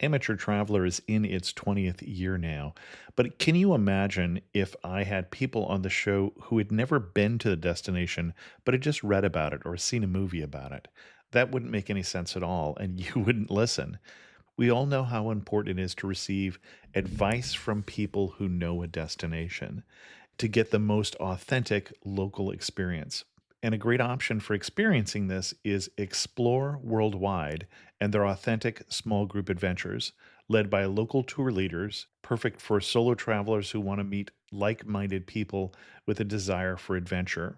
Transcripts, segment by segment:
Amateur Traveler is in its 20th year now, but can you imagine if I had people on the show who had never been to the destination but had just read about it or seen a movie about it? That wouldn't make any sense at all, and you wouldn't listen. We all know how important it is to receive advice from people who know a destination to get the most authentic local experience. And a great option for experiencing this is Explore Worldwide and their authentic small group adventures, led by local tour leaders, perfect for solo travelers who want to meet like minded people with a desire for adventure.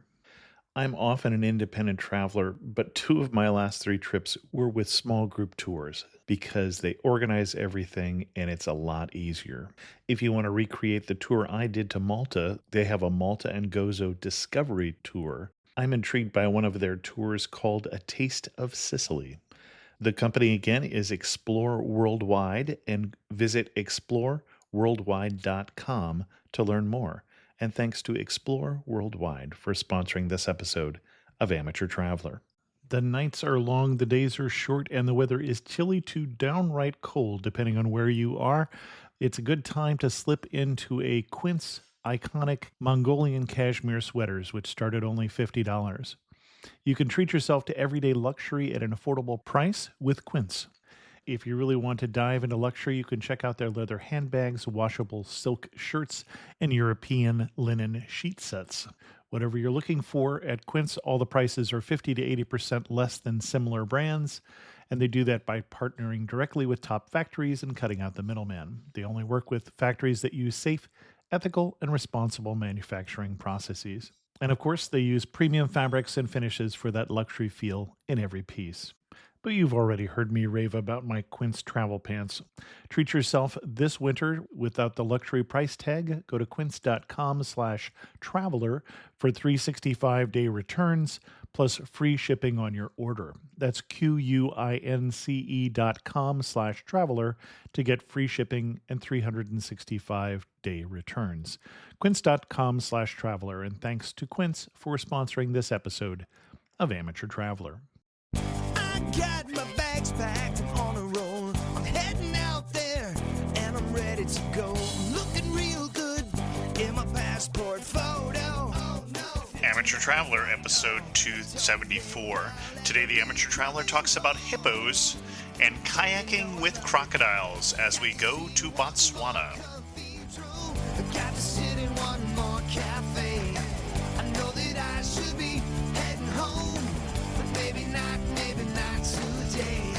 I'm often an independent traveler, but two of my last three trips were with small group tours because they organize everything and it's a lot easier. If you want to recreate the tour I did to Malta, they have a Malta and Gozo Discovery Tour. I'm intrigued by one of their tours called A Taste of Sicily. The company again is Explore Worldwide, and visit exploreworldwide.com to learn more. And thanks to Explore Worldwide for sponsoring this episode of Amateur Traveler. The nights are long, the days are short, and the weather is chilly to downright cold, depending on where you are. It's a good time to slip into a Quince iconic Mongolian cashmere sweaters, which start at only $50. You can treat yourself to everyday luxury at an affordable price with Quince. If you really want to dive into luxury, you can check out their leather handbags, washable silk shirts, and European linen sheet sets. Whatever you're looking for at Quince, all the prices are 50 to 80% less than similar brands, and they do that by partnering directly with top factories and cutting out the middleman. They only work with factories that use safe, ethical, and responsible manufacturing processes. And of course, they use premium fabrics and finishes for that luxury feel in every piece. But you've already heard me rave about my Quince travel pants. Treat yourself this winter without the luxury price tag. Go to quince.com/traveler for 365-day returns plus free shipping on your order. That's QUINCE.com/traveler to get free shipping and 365-day returns. Quince.com/traveler. And thanks to Quince for sponsoring this episode of Amateur Traveler. Got my bags packed, I'm on a roll. I'm heading out there and I'm ready to go. Looking real good in my passport photo. Oh, no. Amateur Traveler, episode 274. Today, the Amateur Traveler talks about hippos and kayaking with crocodiles as we go to Botswana. Got to sit in one more cafe. I know that I should be heading home, but maybe not today.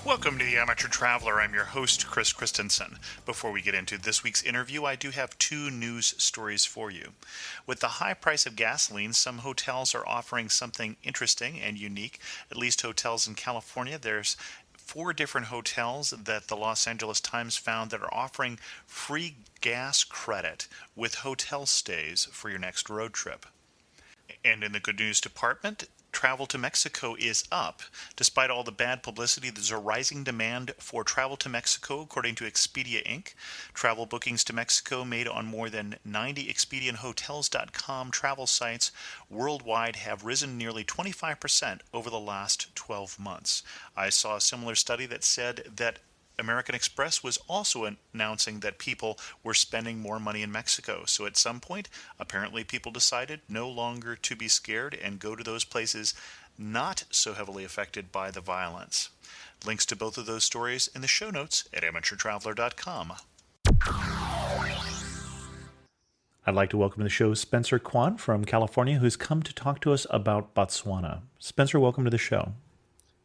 Welcome to the Amateur Traveler. I'm your host, Chris Christensen. Before we get into this week's interview, I do have two news stories for you. With the high price of gasoline, some hotels are offering something interesting and unique. At least hotels in California, there's 4 different hotels that the Los Angeles Times found that are offering free gas credit with hotel stays for your next road trip. And in the good news department, travel to Mexico is up. Despite all the bad publicity, there's a rising demand for travel to Mexico, according to Expedia Inc. Travel bookings to Mexico made on more than 90 Expedia and Hotels.com travel sites worldwide have risen nearly 25% over the last 12 months. I saw a similar study that said that American Express was also announcing that people were spending more money in Mexico. So at some point, apparently people decided no longer to be scared and go to those places not so heavily affected by the violence. Links to both of those stories in the show notes at amateurtraveler.com. I'd like to welcome to the show Spencer Quong from California, who's come to talk to us about Botswana. Spencer, welcome to the show.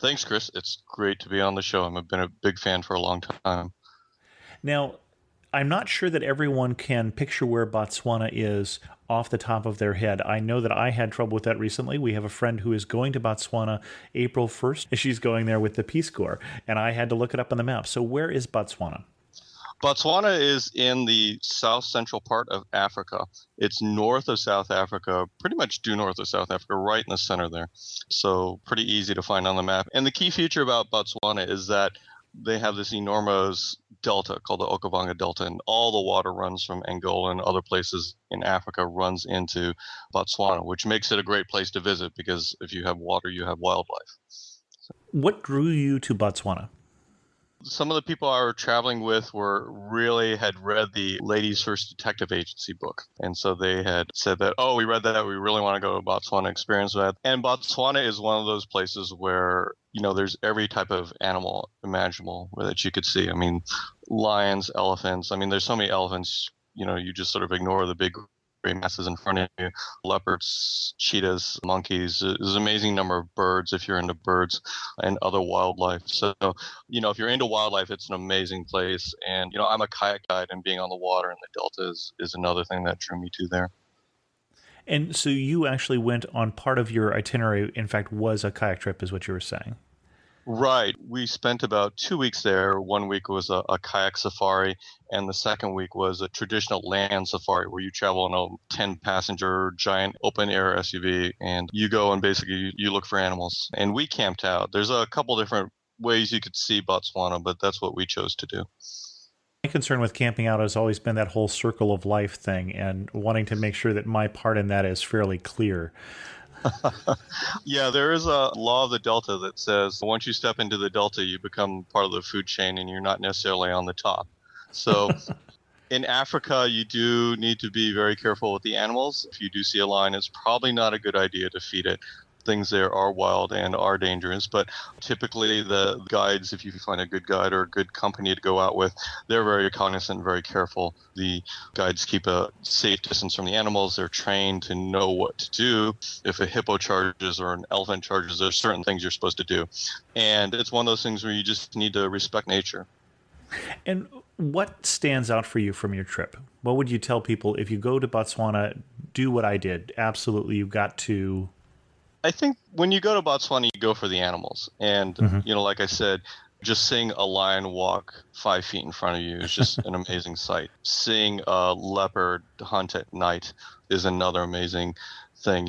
Thanks, Chris. It's great to be on the show. I've been a big fan for a long time. Now, I'm not sure that everyone can picture where Botswana is off the top of their head. I know that I had trouble with that recently. We have a friend who is going to Botswana April 1st. She's going there with the Peace Corps, and I had to look it up on the map. So where is Botswana? Botswana is in the south central part of Africa. It's north of South Africa, pretty much due north of South Africa, right in the center there. So pretty easy to find on the map. And the key feature about Botswana is that they have this enormous delta called the Okavango Delta, and all the water runs from Angola and other places in Africa runs into Botswana, which makes it a great place to visit because if you have water, you have wildlife. What drew you to Botswana? Some of the people I were traveling with had read the Ladies First Detective Agency book. And so they had said that, oh, we read that. We really want to go to Botswana, experience that. And Botswana is one of those places where, there's every type of animal imaginable that you could see. I mean, lions, elephants. I mean, there's so many elephants, you just sort of ignore the big gray masses in front of you. Leopards, cheetahs, monkeys. There's an amazing number of birds if you're into birds and other wildlife. So, if you're into wildlife, it's an amazing place. And, I'm a kayak guide, and being on the water in the delta is another thing that drew me to there. And so you actually went on part of your itinerary, in fact, was a kayak trip, is what you were saying. Right. We spent about 2 weeks there. 1 week was a kayak safari, and the second week was a traditional land safari where you travel in a 10-passenger giant open-air SUV, and you go and basically you look for animals. And we camped out. There's a couple different ways you could see Botswana, but that's what we chose to do. My concern with camping out has always been that whole circle of life thing and wanting to make sure that my part in that is fairly clear. Yeah, there is a law of the Delta that says once you step into the Delta, you become part of the food chain and you're not necessarily on the top. So in Africa, you do need to be very careful with the animals. If you do see a lion, it's probably not a good idea to feed it. Things there are wild and are dangerous, but typically the guides, if you find a good guide or a good company to go out with, they're very cognizant and very careful. The guides keep a safe distance from the animals. They're trained to know what to do. If a hippo charges or an elephant charges, there's certain things you're supposed to do. And it's one of those things where you just need to respect nature. And what stands out for you from your trip? What would you tell people if you go to Botswana, do what I did? Absolutely, you've got to... I think when you go to Botswana, you go for the animals. And, like I said, just seeing a lion walk 5 feet in front of you is just an amazing sight. Seeing a leopard hunt at night is another amazing thing.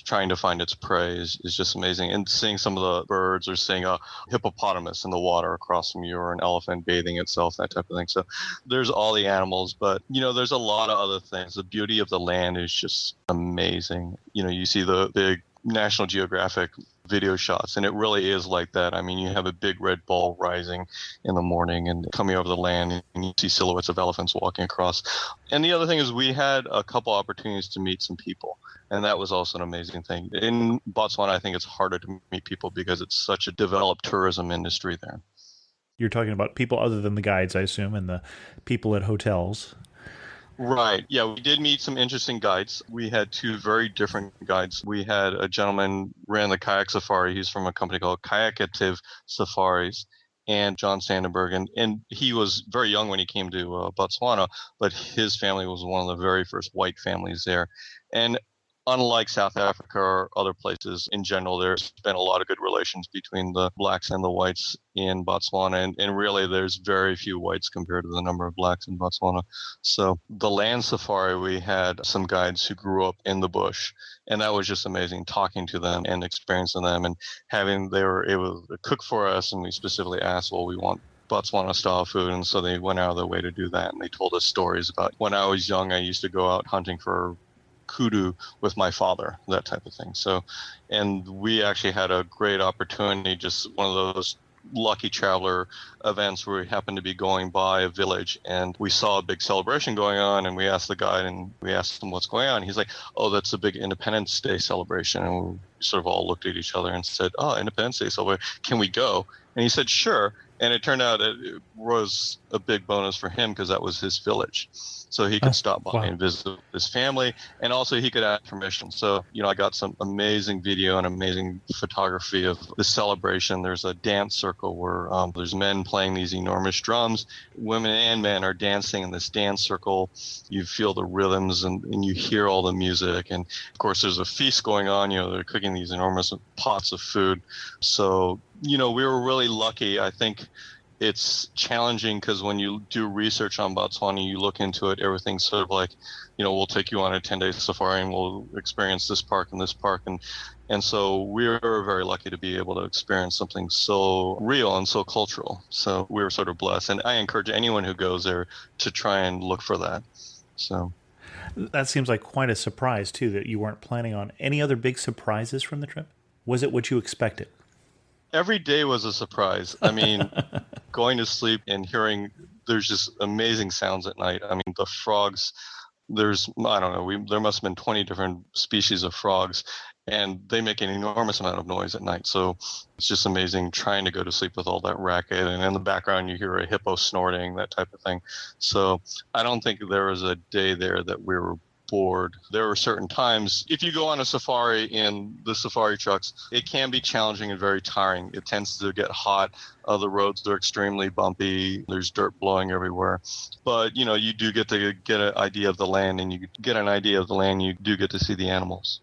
Trying to find its prey is just amazing. And seeing some of the birds, or seeing a hippopotamus in the water across from you, or an elephant bathing itself, that type of thing. So there's all the animals, but, there's a lot of other things. The beauty of the land is just amazing. You see the big National Geographic video shots, and it really is like that. I mean, you have a big red ball rising in the morning and coming over the land, and you see silhouettes of elephants walking across. And the other thing is we had a couple opportunities to meet some people, and that was also an amazing thing. In Botswana, I think it's harder to meet people because it's such a developed tourism industry there. You're talking about people other than the guides, I assume, and the people at hotels. Right. Yeah, we did meet some interesting guides. We had two very different guides. We had a gentleman ran the kayak safari. He's from a company called Kayakative Safaris, and John Sandenberg. And he was very young when he came to Botswana, but his family was one of the very first white families there. And unlike South Africa or other places in general, there's been a lot of good relations between the blacks and the whites in Botswana. And really, there's very few whites compared to the number of blacks in Botswana. So the land safari, we had some guides who grew up in the bush. And that was just amazing, talking to them and experiencing them, and they were able to cook for us. And we specifically asked, well, we want Botswana style food, and so they went out of their way to do that. And they told us stories about when I was young, I used to go out hunting for kudu with my father, that type of thing. So, and we actually had a great opportunity, just one of those lucky traveler events where we happened to be going by a village and we saw a big celebration going on, and we asked the guide and we asked him what's going on. He's like, oh, that's a big Independence Day celebration. And we sort of all looked at each other and said, oh, Independence Day celebration, can we go? And he said, sure. And it turned out it was a big bonus for him because that was his village. So he could stop by and visit his family, and also he could ask permission. So, I got some amazing video and amazing photography of the celebration. There's a dance circle where there's men playing these enormous drums. Women and men are dancing in this dance circle. You feel the rhythms and you hear all the music. And, of course, there's a feast going on. They're cooking these enormous pots of food. So, we were really lucky. I think it's challenging because when you do research on Botswana, you look into it, everything's sort of like, we'll take you on a 10-day safari and we'll experience this park and this park. And so we were very lucky to be able to experience something so real and so cultural. So we were sort of blessed. And I encourage anyone who goes there to try and look for that. So that seems like quite a surprise, too, that you weren't planning on any other big surprises from the trip. Was it what you expected? Every day was a surprise. I mean, going to sleep and hearing there's just amazing sounds at night. I mean, the frogs, I don't know, there must have been 20 different species of frogs, and they make an enormous amount of noise at night. So it's just amazing trying to go to sleep with all that racket. And in the background, you hear a hippo snorting, that type of thing. So I don't think there was a day there that we were bored. There were certain times, if you go on a safari in the safari trucks, it can be challenging and very tiring. It tends to get hot. The roads are extremely bumpy. There's dirt blowing everywhere. But, you do get to get an idea of the land, and you get an idea of the land, you do get to see the animals.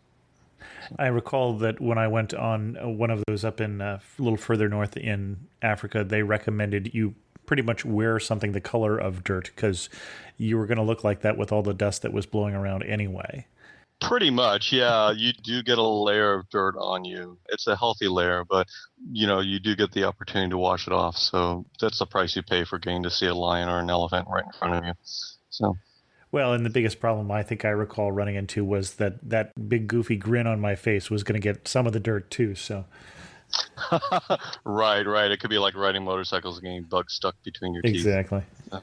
I recall that when I went on one of those up in a little further north in Africa, they recommended you pretty much wear something the color of dirt because you were going to look like that with all the dust that was blowing around anyway. Pretty much, yeah. You do get a layer of dirt on you. It's a healthy layer, but, you do get the opportunity to wash it off. So that's the price you pay for getting to see a lion or an elephant right in front of you. So... Well, and the biggest problem I think I recall running into was that big goofy grin on my face was going to get some of the dirt too. So, right. It could be like riding motorcycles and getting bugs stuck between your teeth. Exactly. Yeah.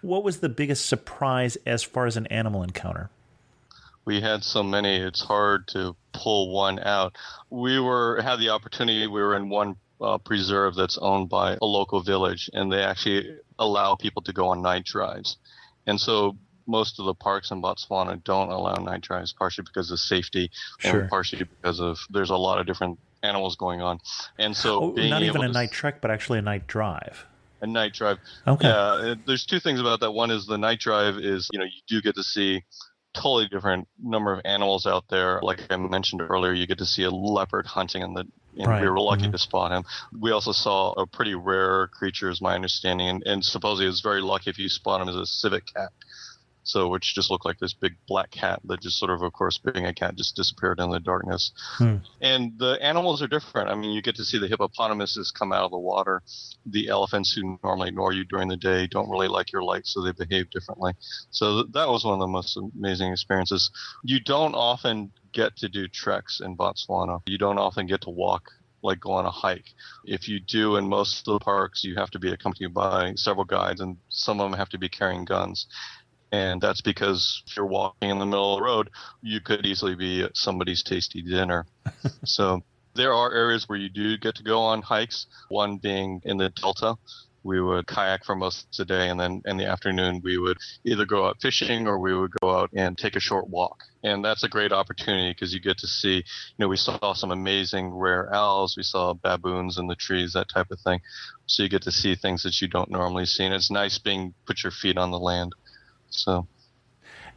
What was the biggest surprise as far as an animal encounter? We had so many; it's hard to pull one out. Had the opportunity. We were in one preserve that's owned by a local village, and they actually allow people to go on night drives. And so most of the parks in Botswana don't allow night drives, partially because of safety, and partially because there's a lot of different animals going on. And so not even a night trek, but actually a night drive. A night drive. Okay. Yeah, there's two things about that. One is the night drive is, you do get to see totally different number of animals out there. Like I mentioned earlier, you get to see a leopard hunting and right. We were lucky to spot him. We also saw a pretty rare creature, is my understanding, and supposedly it's very lucky if you spot him as a civet cat. So, which just looked like this big black cat that just sort of course, being a cat, just disappeared in the darkness. And the animals are different. I mean, you get to see the hippopotamuses come out of the water. The elephants, who normally ignore you during the day, don't really like your light, so they behave differently. So that was one of the most amazing experiences. You don't often get to do treks in Botswana. You don't often get to walk, like go on a hike. If you do in most of the parks, you have to be accompanied by several guides, and some of them have to be carrying guns. And that's because if you're walking in the middle of the road, you could easily be at somebody's tasty dinner. So there are areas where you do get to go on hikes, one being in the Delta. We would kayak for most of the day, and then in the afternoon we would either go out fishing or we would go out and take a short walk. And that's a great opportunity because you get to see, we saw some amazing rare owls, we saw baboons in the trees, that type of thing. So you get to see things that you don't normally see, and it's nice put your feet on the land. So,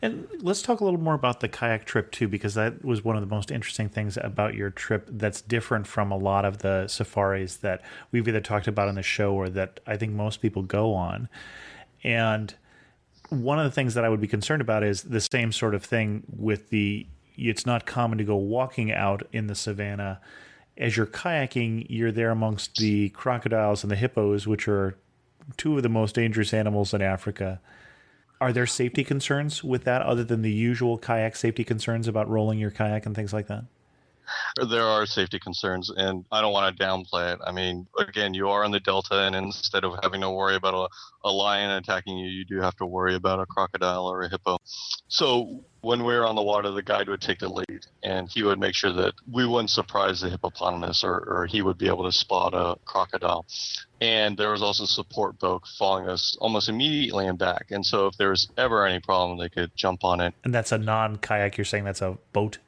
and let's talk a little more about the kayak trip too, because that was one of the most interesting things about your trip that's different from a lot of the safaris that we've either talked about on the show or that I think most people go on. And one of the things that I would be concerned about is the same sort of thing with it's not common to go walking out in the savannah. As you're kayaking, you're there amongst the crocodiles and the hippos, which are two of the most dangerous animals in Africa. Are there safety concerns with that other than the usual kayak safety concerns about rolling your kayak and things like that? There are safety concerns, and I don't want to downplay it. I mean, again, you are in the Delta, and instead of having to worry about a lion attacking you, you do have to worry about a crocodile or a hippo. So when we were on the water, the guide would take the lead, and he would make sure that we wouldn't surprise the hippopotamus, or he would be able to spot a crocodile. And there was also a support boat following us almost immediately and back. And so if there was ever any problem, they could jump on it. And that's a non-kayak, you're saying that's a boat?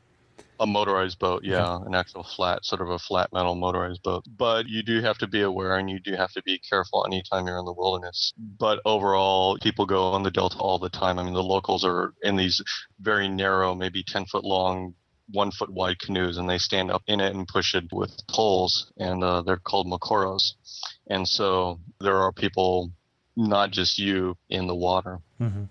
A motorized boat, yeah, an actual sort of a flat metal motorized boat. But you do have to be aware, and you do have to be careful anytime you're in the wilderness. But overall, people go on the Delta all the time. I mean, the locals are in these very narrow, maybe 10-foot long, 1-foot wide canoes, and they stand up in it and push it with poles, and they're called mokoros. And so there are people, not just you, in the water. Mm-hmm.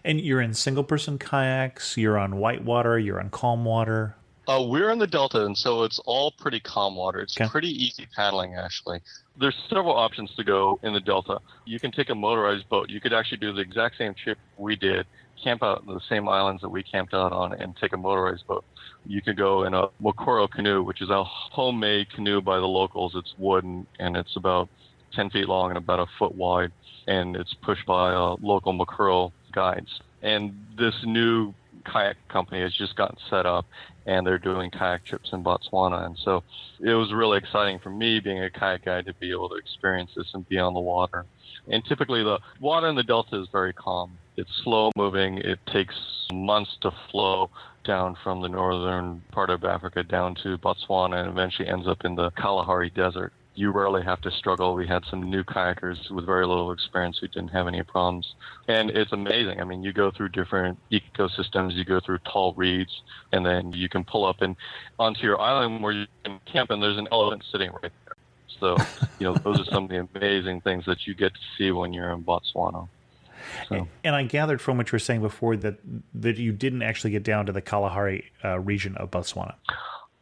And you're in single-person kayaks, you're on white water, you're on calm water. We're in the Delta, and so it's all pretty calm water. It's pretty easy paddling, actually. There's several options to go in the Delta. You can take a motorized boat. You could actually do the exact same trip we did, camp out on the same islands that we camped out on, and take a motorized boat. You could go in a Mokoro canoe, which is a homemade canoe by the locals. It's wooden, and it's about 10 feet long and about a foot wide, and it's pushed by local mackerel guides. And this new kayak company has just gotten set up, and they're doing kayak trips in Botswana. And so it was really exciting for me, being a kayak guide, to be able to experience this and be on the water. And typically the water in the delta is very calm. It's slow moving. It takes months to flow down from the northern part of Africa down to Botswana and eventually ends up in the Kalahari Desert. You rarely have to struggle. We had some new kayakers with very little experience who didn't have any problems. And it's amazing. I mean, you go through different ecosystems, you go through tall reeds, and then you can pull up and onto your island where you can camp, and there's an elephant sitting right there. So, those are some of the amazing things that you get to see when you're in Botswana. So. And I gathered from what you were saying before that you didn't actually get down to the Kalahari region of Botswana.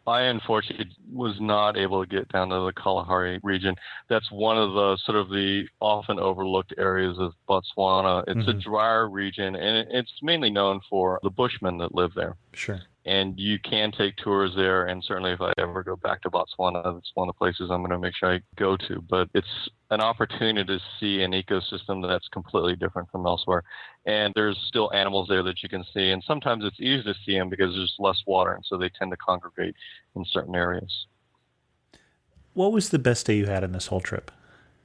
I unfortunately was not able to get down to the Kalahari region. That's one of the sort of the often overlooked areas of Botswana. It's a drier region, and it's mainly known for the Bushmen that live there. Sure. And you can take tours there, and certainly if I ever go back to Botswana, that's one of the places I'm going to make sure I go to. But it's an opportunity to see an ecosystem that's completely different from elsewhere. And there's still animals there that you can see, and sometimes it's easy to see them because there's less water, and so they tend to congregate in certain areas. What was the best day you had in this whole trip?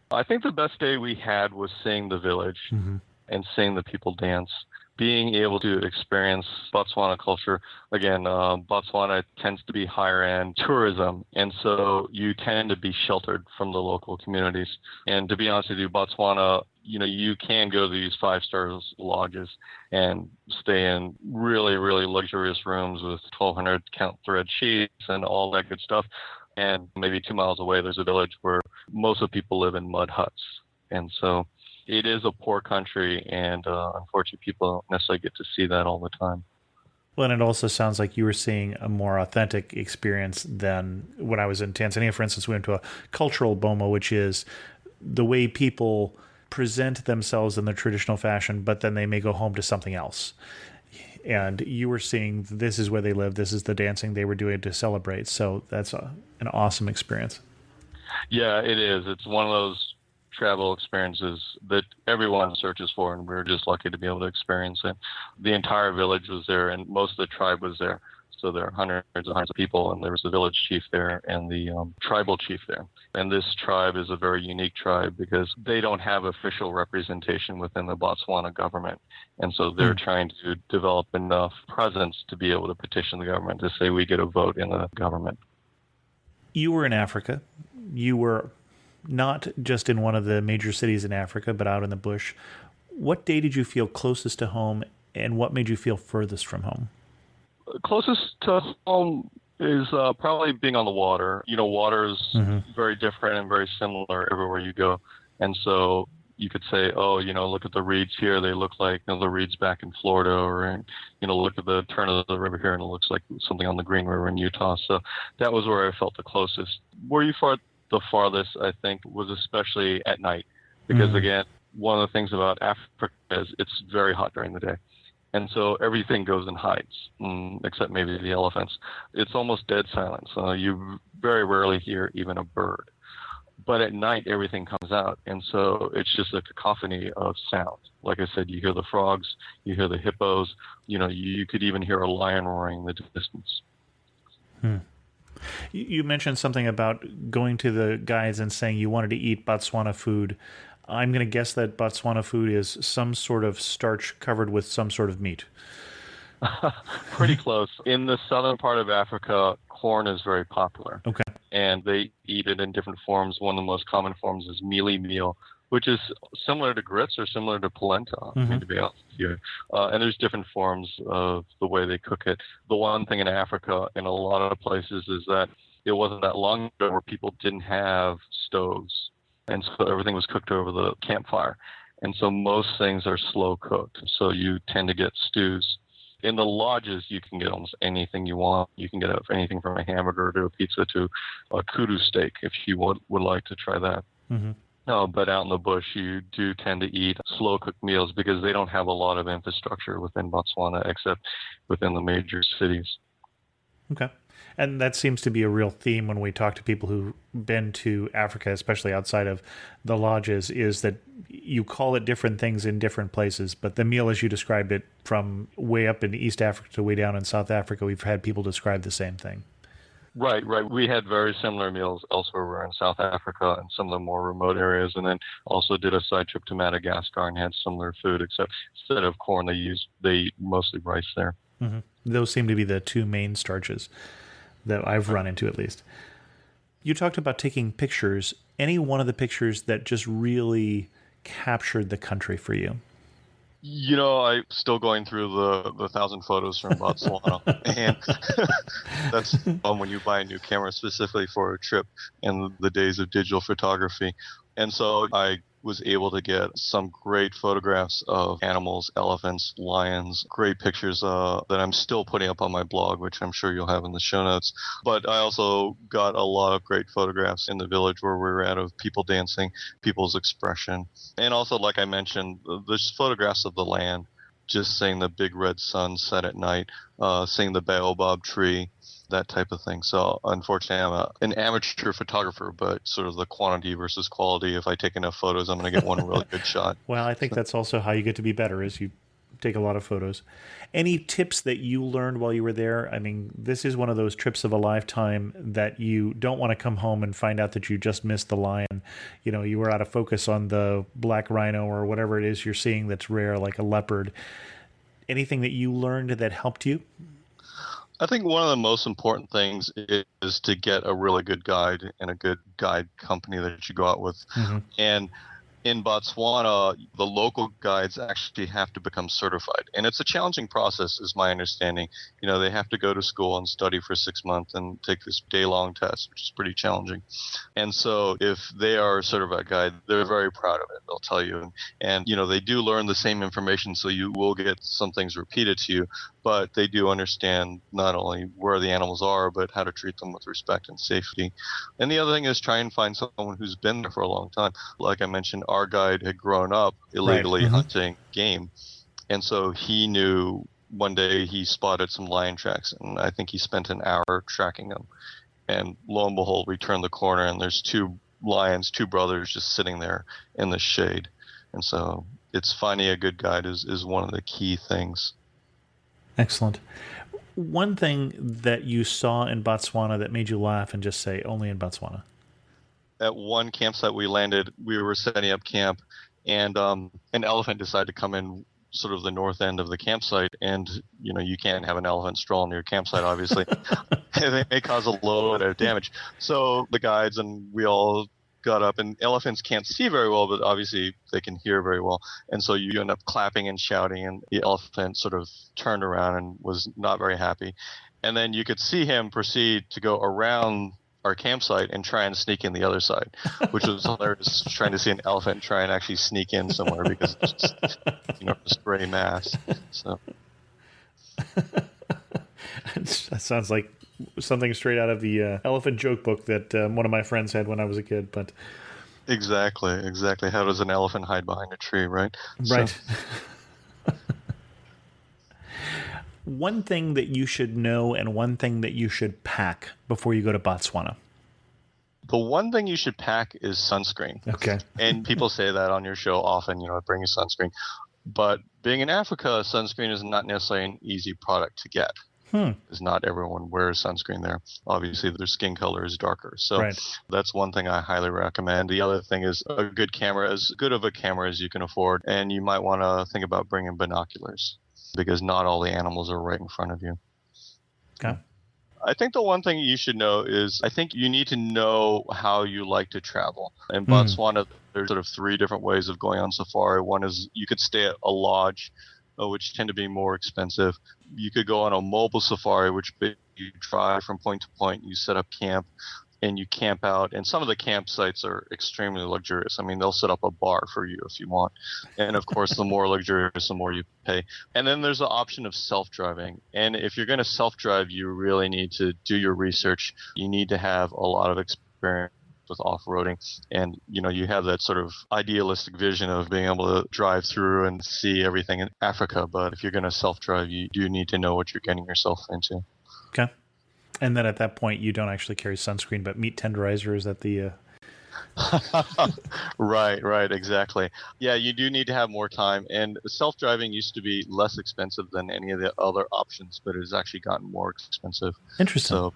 I think the best day we had was seeing the village and seeing the people dance. Being able to experience Botswana culture. Again, Botswana tends to be higher end tourism, and so you tend to be sheltered from the local communities. And to be honest with you, Botswana, you can go to these 5-star lodges and stay in really, really luxurious rooms with 1,200 count thread sheets and all that good stuff. And maybe 2 miles away, there's a village where most of the people live in mud huts. And so it is a poor country, and unfortunately, people don't necessarily get to see that all the time. Well, and it also sounds like you were seeing a more authentic experience than when I was in Tanzania. For instance, we went to a cultural boma, which is the way people present themselves in the traditional fashion, but then they may go home to something else. And you were seeing this is where they live, this is the dancing they were doing to celebrate. So that's an awesome experience. Yeah, it is. It's one of those travel experiences that everyone searches for, and we were just lucky to be able to experience it. The entire village was there, and most of the tribe was there. So there are hundreds of people, and there was the village chief there and the tribal chief there. And this tribe is a very unique tribe because they don't have official representation within the Botswana government. And so they're trying to develop enough presence to be able to petition the government to say we get a vote in the government. You were in Africa. You were not just in one of the major cities in Africa, but out in the bush. What day did you feel closest to home, and what made you feel furthest from home? Closest to home is probably being on the water. Water is very different and very similar everywhere you go. And so you could say, look at the reeds here. They look like the reeds back in Florida, or, look at the turn of the river here, and it looks like something on the Green River in Utah. So that was where I felt the closest. Where you felt the farthest, I think, was especially at night. Because, again, one of the things about Africa is it's very hot during the day. And so everything goes in hides, except maybe the elephants. It's almost dead silence. You very rarely hear even a bird. But at night, everything comes out. And so it's just a cacophony of sound. Like I said, you hear the frogs, you hear the hippos, you could even hear a lion roaring in the distance. You mentioned something about going to the guides and saying you wanted to eat Botswana food. I'm going to guess that Botswana food is some sort of starch covered with some sort of meat. Pretty close. In the southern part of Africa, corn is very popular. Okay. And they eat it in different forms. One of the most common forms is mealie meal, which is similar to grits or similar to polenta, to be honest with you. And there's different forms of the way they cook it. The one thing in Africa, in a lot of places, is that it wasn't that long ago where people didn't have stoves. And so everything was cooked over the campfire. And so most things are slow cooked. So you tend to get stews. In the lodges, you can get almost anything you want. You can get anything from a hamburger to a pizza to a kudu steak if you would like to try that. No, but out in the bush, you do tend to eat slow-cooked meals because they don't have a lot of infrastructure within Botswana except within the major cities. Okay. And that seems to be a real theme when we talk to people who've been to Africa, especially outside of the lodges, is that you call it different things in different places. But the meal, as you described it, from way up in East Africa to way down in South Africa, we've had people describe the same thing. Right. We had very similar meals elsewhere. We were in South Africa and some of the more remote areas, and then also did a side trip to Madagascar and had similar food, except instead of corn, they eat mostly rice there. Mm-hmm. Those seem to be the two main starches that I've run into, at least. You talked about taking pictures. Any one of the pictures that just really captured the country for you? I'm still going through the 1,000 photos from Botswana, and that's fun when you buy a new camera specifically for a trip in the days of digital photography. And so I was able to get some great photographs of animals, elephants, lions, great pictures that I'm still putting up on my blog, which I'm sure you'll have in the show notes. But I also got a lot of great photographs in the village where we were at of people dancing, people's expression. And also, like I mentioned, there's photographs of the land, just seeing the big red sun set at night, seeing the baobab tree, that type of thing. So unfortunately, I'm an amateur photographer, but sort of the quantity versus quality. If I take enough photos, I'm going to get one really good shot. Well, I think that's also how you get to be better, is you take a lot of photos. Any tips that you learned while you were there? I mean, this is one of those trips of a lifetime that you don't want to come home and find out that you just missed the lion. You were out of focus on the black rhino or whatever it is you're seeing that's rare, like a leopard. Anything that you learned that helped you? I think one of the most important things is to get a really good guide and a good guide company that you go out with. Mm-hmm. And in Botswana, the local guides actually have to become certified. And it's a challenging process, is my understanding. They have to go to school and study for 6 months and take this day-long test, which is pretty challenging. And so if they are a certified guide, they're very proud of it, they'll tell you. And, they do learn the same information, so you will get some things repeated to you. But they do understand not only where the animals are, but how to treat them with respect and safety. And the other thing is try and find someone who's been there for a long time. Like I mentioned, our guide had grown up illegally hunting game. And so he knew one day he spotted some lion tracks, and I think he spent an hour tracking them. And lo and behold, we turned the corner, and there's two lions, two brothers, just sitting there in the shade. And so it's finding a good guide is one of the key things. Excellent. One thing that you saw in Botswana that made you laugh and just say, only in Botswana? At one campsite we landed, we were setting up camp, and an elephant decided to come in sort of the north end of the campsite, and you can't have an elephant strolling near your campsite, obviously. They may cause a little bit of damage. So the guides and we all got up, and elephants can't see very well, but obviously they can hear very well. And so you end up clapping and shouting, and the elephant sort of turned around and was not very happy. And then you could see him proceed to go around our campsite and try and sneak in the other side, which was hilarious, trying to see an elephant try and actually sneak in somewhere because it's just, just gray mass. So that sounds like something straight out of the elephant joke book that one of my friends had when I was a kid. But exactly. How does an elephant hide behind a tree, right? Right. So. One thing that you should know and one thing that you should pack before you go to Botswana. The one thing you should pack is sunscreen. Okay. And people say that on your show often, bring a sunscreen. But being in Africa, sunscreen is not necessarily an easy product to get. Because not everyone wears sunscreen there. Obviously, their skin color is darker. So That's one thing I highly recommend. The other thing is a good camera, as good of a camera as you can afford. And you might want to think about bringing binoculars, because not all the animals are right in front of you. Okay. I think the one thing you should know is I think you need to know how you like to travel. In Botswana, there's sort of 3 different ways of going on safari. One is you could stay at a lodge, which tend to be more expensive. You could go on a mobile safari, which you drive from point to point, you set up camp, and you camp out. And some of the campsites are extremely luxurious. I mean, they'll set up a bar for you if you want. And of course, the more luxurious, the more you pay. And then there's the option of self-driving. And if you're going to self-drive, you really need to do your research. You need to have a lot of experience with off-roading, and you have that sort of idealistic vision of being able to drive through and see everything in Africa. But if you're going to self-drive, you do need to know what you're getting yourself into. Okay. And then at that point, you don't actually carry sunscreen, but meat tenderizer. Is that the... Right, exactly. Yeah, you do need to have more time. And self-driving used to be less expensive than any of the other options, but it has actually gotten more expensive. Interesting. So,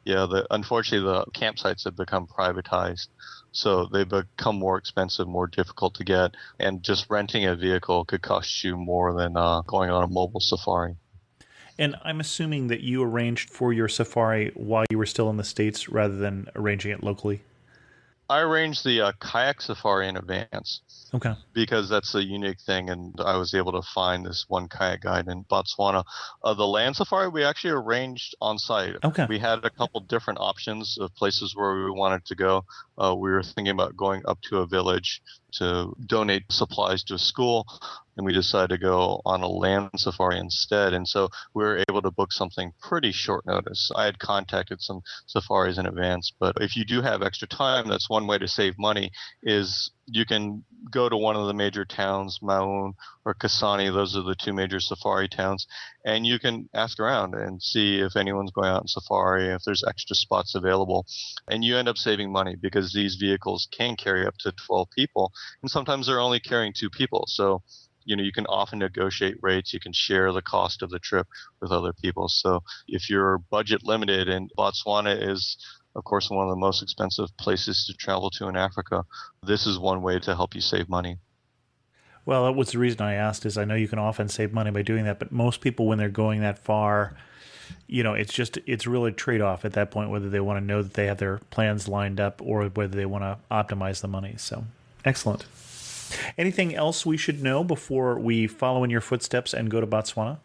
yeah, unfortunately, the campsites have become privatized. So they become more expensive, more difficult to get. And just renting a vehicle could cost you more than going on a mobile safari. And I'm assuming that you arranged for your safari while you were still in the States rather than arranging it locally. I arranged the kayak safari in advance. Okay. Because that's a unique thing, and I was able to find this one kayak guide in Botswana. The land safari we actually arranged on site. Okay. We had a couple different options of places where we wanted to go. We were thinking about going up to a village to donate supplies to a school, and we decided to go on a land safari instead. And so we were able to book something pretty short notice. I had contacted some safaris in advance, but if you do have extra time, that's one way to save money is you can go to one of the major towns, Maun or Kasane. Those are the two major safari towns. And you can ask around and see if anyone's going out on safari, if there's extra spots available. And you end up saving money because these vehicles can carry up to 12 people. And sometimes they're only carrying 2 people. So, you can often negotiate rates. You can share the cost of the trip with other people. So if you're budget limited, and Botswana is, of course, one of the most expensive places to travel to in Africa, this is one way to help you save money. Well, that was the reason I asked, is I know you can often save money by doing that, but most people, when they're going that far, it's really a trade-off at that point, whether they want to know that they have their plans lined up or whether they want to optimize the money. So, excellent. Anything else we should know before we follow in your footsteps and go to Botswana?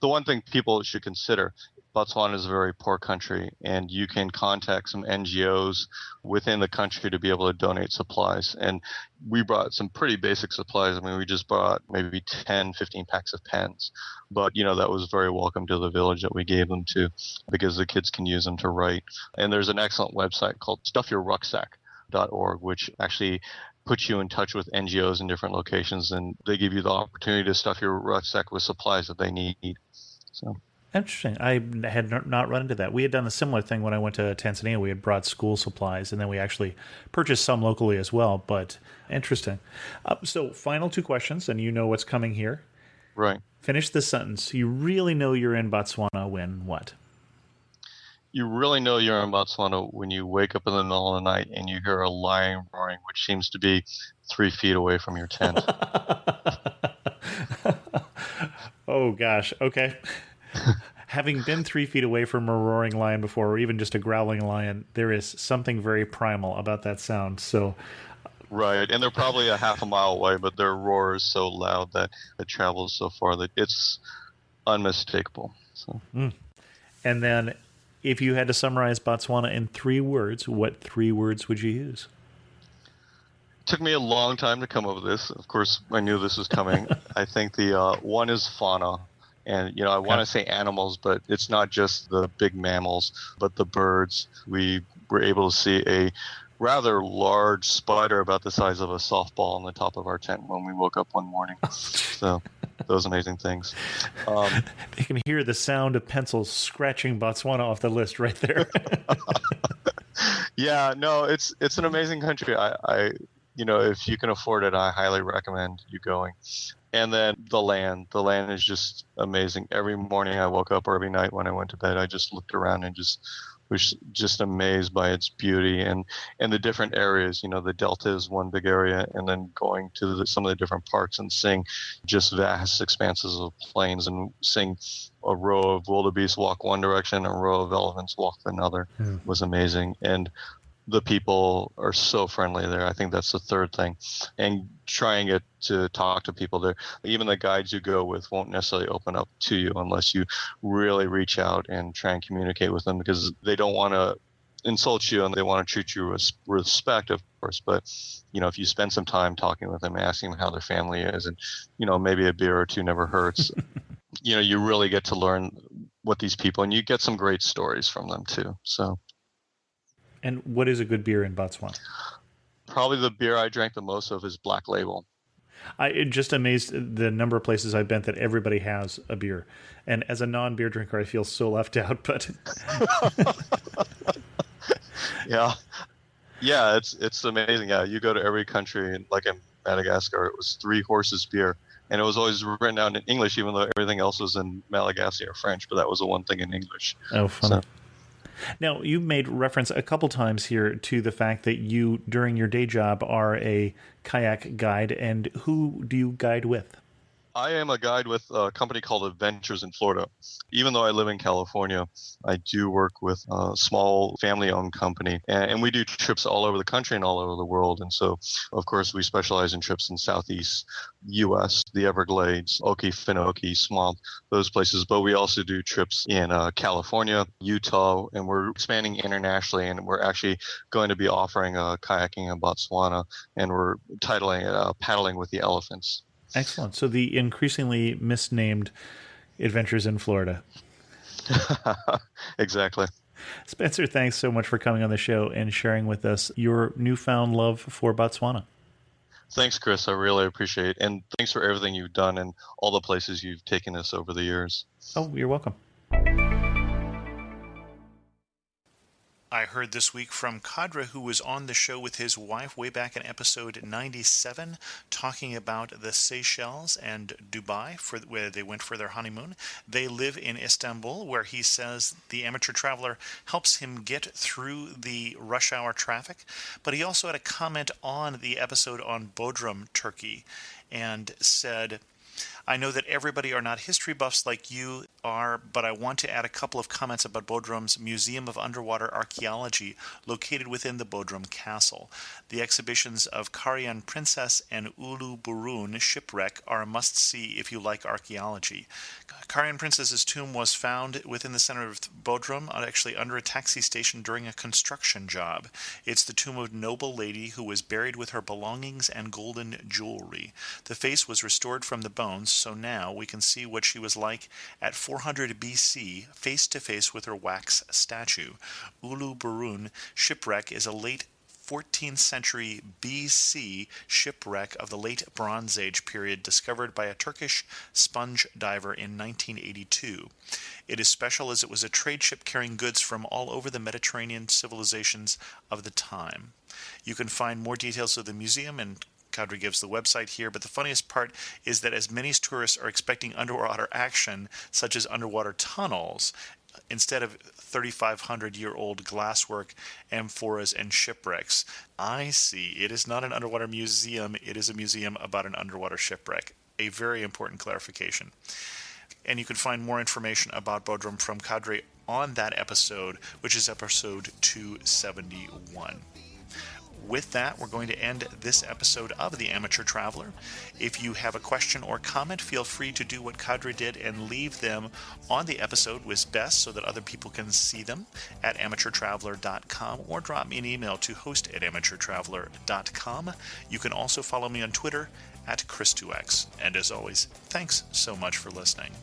The one thing people should consider, Botswana is a very poor country, and you can contact some NGOs within the country to be able to donate supplies. And we brought some pretty basic supplies. I mean, we just brought maybe 10, 15 packs of pens. But, that was very welcome to the village that we gave them to, because the kids can use them to write. And there's an excellent website called stuffyourrucksack.org, which actually puts you in touch with NGOs in different locations, and they give you the opportunity to stuff your rucksack with supplies that they need. So interesting. I had not run into that. We had done a similar thing when I went to Tanzania. We had brought school supplies, and then we actually purchased some locally as well. But interesting. So final 2 questions, and you know what's coming here. Right. Finish this sentence. You really know you're in Botswana when what? You really know you're in Botswana when you wake up in the middle of the night and you hear a lion roaring, which seems to be 3 feet away from your tent. Oh, gosh. Okay. Having been 3 feet away from a roaring lion before, or even just a growling lion, there is something very primal about that sound. So, right. And they're probably a half a mile away, but their roar is so loud that it travels so far that it's unmistakable. So. And then, if you had to summarize Botswana in 3 words, what 3 words would you use? It took me a long time to come up with this. Of course, I knew this was coming. I think the one is fauna. And, I want to say animals, but it's not just the big mammals, but the birds. We were able to see a rather large spider about the size of a softball on the top of our tent when we woke up one morning. So those amazing things. They can hear the sound of pencils scratching Botswana off the list right there. Yeah, no, it's an amazing country. I if you can afford it, I highly recommend you going. And then the land is just amazing. Every morning I woke up, or every night when I went to bed, I just looked around and just was just amazed by its beauty and the different areas. The Delta is one big area, and then going to some of the different parks and seeing just vast expanses of plains and seeing a row of wildebeest walk one direction, a row of elephants walk another was amazing. And the people are so friendly there. I think that's the third thing. And trying to talk to people there. Even the guides you go with won't necessarily open up to you unless you really reach out and try and communicate with them, because they don't want to insult you and they want to treat you with respect, of course. But, if you spend some time talking with them, asking them how their family is, and, maybe a beer or 2 never hurts, you really get to learn what these people, and you get some great stories from them too. So. And what is a good beer in Botswana? Probably the beer I drank the most of is Black Label. Just amazed the number of places I've been that everybody has a beer. And as a non-beer drinker, I feel so left out, but Yeah. Yeah, it's amazing. Yeah, you go to every country, and like in Madagascar, it was Three Horses beer, and it was always written out in English, even though everything else was in Malagasy or French. But that was the one thing in English. oh, funny. So, Now, you made reference a couple times here to the fact that you, during your day job, are a kayak guide, and who do you guide with? I am a guide with a company called Adventures in Florida. Even though I live in California, I do work with a small family-owned company, and we do trips all over the country and all over the world. And so, of course, we specialize in trips in Southeast U.S., the Everglades, Okefenokee, Swamp, those places. But we also do trips in California, Utah, and we're expanding internationally. And we're actually going to be offering kayaking in Botswana, and we're titling it Paddling with the Elephants. Excellent. So the increasingly misnamed Adventures in Florida. Exactly. Spencer, thanks so much for coming on the show and sharing with us your newfound love for Botswana. Thanks, Chris. I really appreciate it. And thanks for everything you've done and all the places you've taken us over the years. Oh, you're welcome. I heard this week from Kadra, who was on the show with his wife way back in episode 97, talking about the Seychelles and Dubai, where they went for their honeymoon. They live in Istanbul, where he says the amateur traveler helps him get through the rush hour traffic. But he also had a comment on the episode on Bodrum, Turkey, and said, I know that everybody are not history buffs like you are, but I want to add a couple of comments about Bodrum's Museum of Underwater Archaeology located within the Bodrum Castle. The exhibitions of Karian Princess and Ulu Burun shipwreck are a must-see if you like archaeology. Karian Princess's tomb was found within the center of Bodrum, actually under a taxi station during a construction job. It's the tomb of a noble lady who was buried with her belongings and golden jewelry. The face was restored from the bones, so now we can see what she was like at 400 BC, face-to-face with her wax statue. Ulu Burun shipwreck is a late 14th century BC shipwreck of the late Bronze Age period discovered by a Turkish sponge diver in 1982. It is special as it was a trade ship carrying goods from all over the Mediterranean civilizations of the time. You can find more details of the museum, and Kadri gives the website here, but the funniest part is that as many tourists are expecting underwater action, such as underwater tunnels, instead of 3,500-year-old glasswork, amphoras, and shipwrecks. I see. It is not an underwater museum. It is a museum about an underwater shipwreck. A very important clarification. And you can find more information about Bodrum from Kadri on that episode, which is episode 271. With that, we're going to end this episode of The Amateur Traveler. If you have a question or comment, feel free to do what Kadri did and leave them on the episode was best so that other people can see them at amateurtraveler.com, or drop me an email to host@amateurtraveler.com. You can also follow me on Twitter at Chris2X. And as always, thanks so much for listening.